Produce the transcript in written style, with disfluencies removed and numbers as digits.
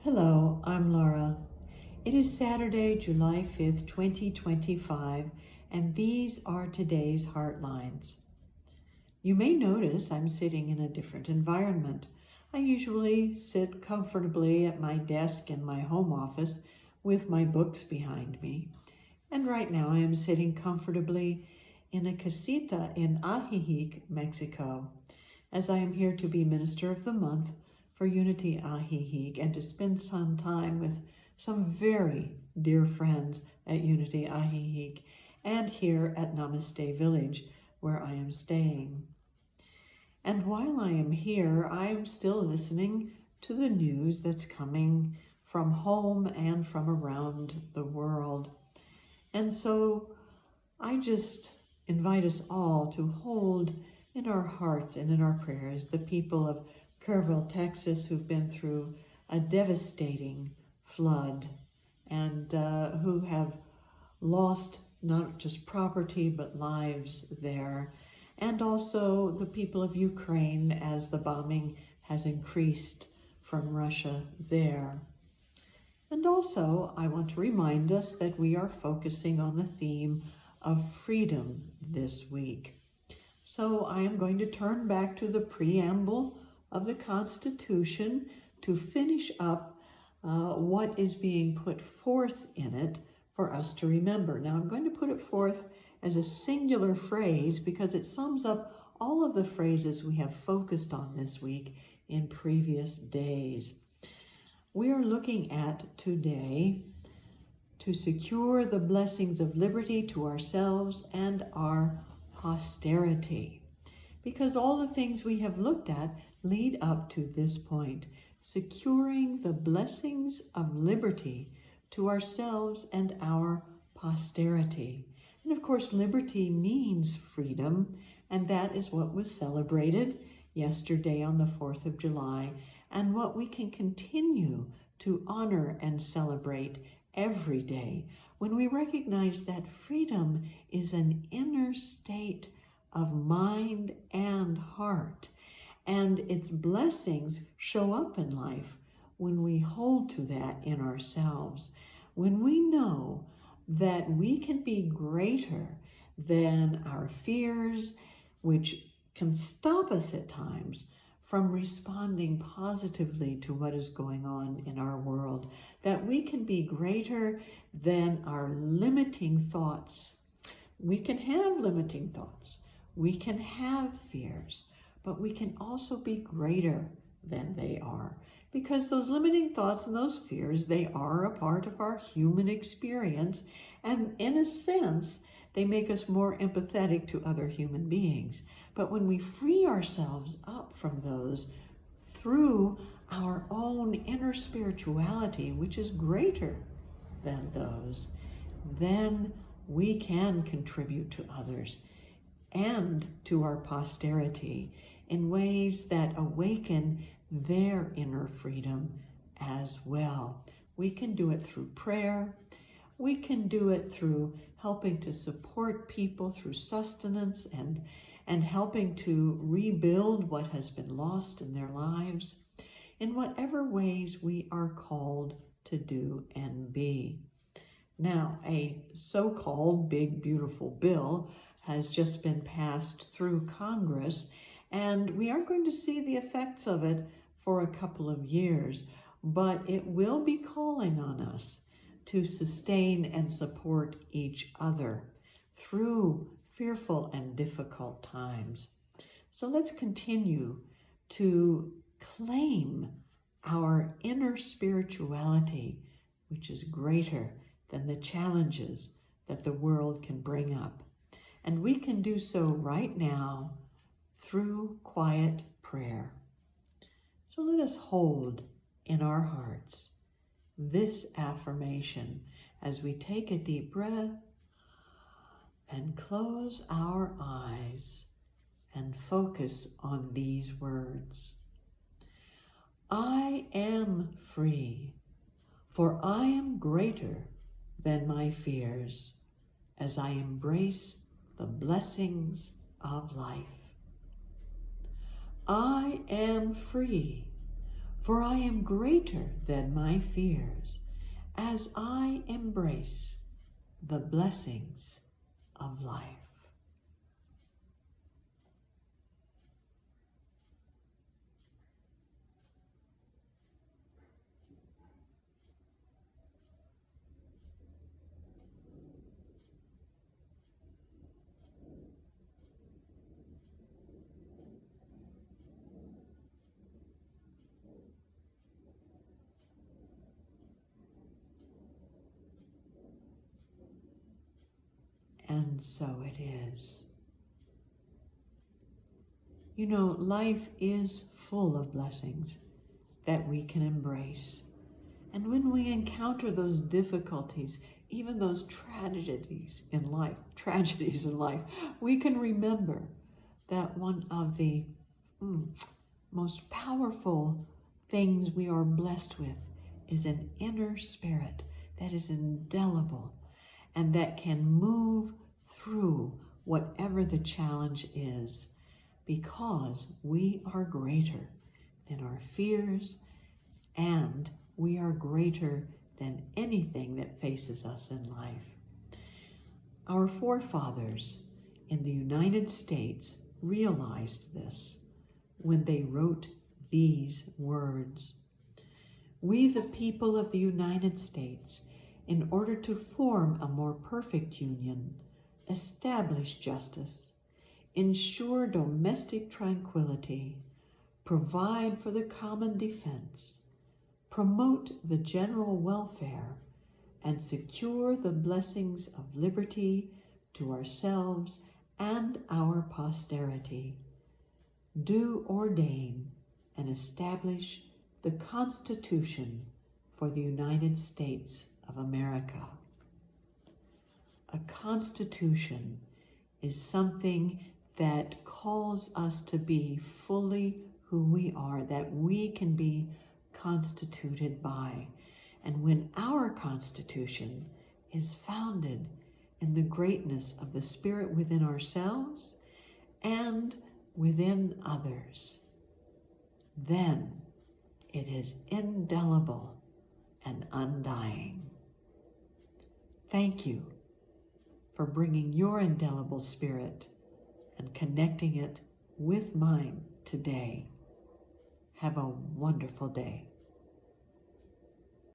Hello, I'm Laura. It is Saturday, July 5th, 2025, and these are today's Heartlines. You may notice I'm sitting in a different environment. I usually sit comfortably at my desk in my home office with my books behind me. And right now I am sitting comfortably in a casita in Ajijic, Mexico, as I am here to be Minister of the Month for Unity Ajijic and to spend some time with some very dear friends at Unity Ajijic and here at Namaste Village where I am staying. And while I am here, I am still listening to the news that's coming from home and from around the world. And so I just invite us all to hold in our hearts and in our prayers the people of Kerrville, Texas, who've been through a devastating flood and who have lost not just property but lives there, and also the people of Ukraine as the bombing has increased from Russia there. And also, I want to remind us that we are focusing on the theme of freedom this week. So I am going to turn back to the preamble of the Constitution to finish up what is being put forth in it for us to remember. Now I'm going to put it forth as a singular phrase because it sums up all of the phrases we have focused on this week in previous days. We are looking at today to secure the blessings of liberty to ourselves and our posterity, because all the things we have looked at lead up to this point, securing the blessings of liberty to ourselves and our posterity. And of course, liberty means freedom, and that is what was celebrated yesterday on the 4th of July, and what we can continue to honor and celebrate every day when we recognize that freedom is an inner state of mind and heart, and its blessings show up in life when we hold to that in ourselves, when we know that we can be greater than our fears, which can stop us at times from responding positively to what is going on in our world, that we can be greater than our limiting thoughts. We can have limiting thoughts. We can have fears, but we can also be greater than they are, because those limiting thoughts and those fears, they are a part of our human experience, and in a sense, they make us more empathetic to other human beings. But when we free ourselves up from those through our own inner spirituality, which is greater than those, then we can contribute to others and to our posterity in ways that awaken their inner freedom as well. We can do it through prayer. We can do it through helping to support people through sustenance and helping to rebuild what has been lost in their lives, in whatever ways we are called to do and be. Now, a so-called big, beautiful bill has just been passed through Congress, and we aren't going to see the effects of it for a couple of years, but it will be calling on us to sustain and support each other through fearful and difficult times. So let's continue to claim our inner spirituality, which is greater than the challenges that the world can bring up. And we can do so right now through quiet prayer. So let us hold in our hearts this affirmation as we take a deep breath and close our eyes and focus on these words. I am free, for I am greater than my fears as I embrace the blessings of life. I am free, For I am greater than my fears as I embrace the blessings of life. And so it is. You know, life is full of blessings that we can embrace. And when we encounter those difficulties, even those tragedies in life, we can remember that one of the most powerful things we are blessed with is an inner spirit that is indelible and that can move through whatever the challenge is, because we are greater than our fears and we are greater than anything that faces us in life. Our forefathers in the United States realized this when they wrote these words. We, the people of the United States, in order to form a more perfect union, establish justice, ensure domestic tranquility, provide for the common defense, promote the general welfare, and secure the blessings of liberty to ourselves and our posterity, do ordain and establish the Constitution for the United States of America. A constitution is something that calls us to be fully who we are, that we can be constituted by. And when our constitution is founded in the greatness of the Spirit within ourselves and within others, then it is indelible and undying. Thank you for bringing your indelible spirit and connecting it with mine today. Have a wonderful day.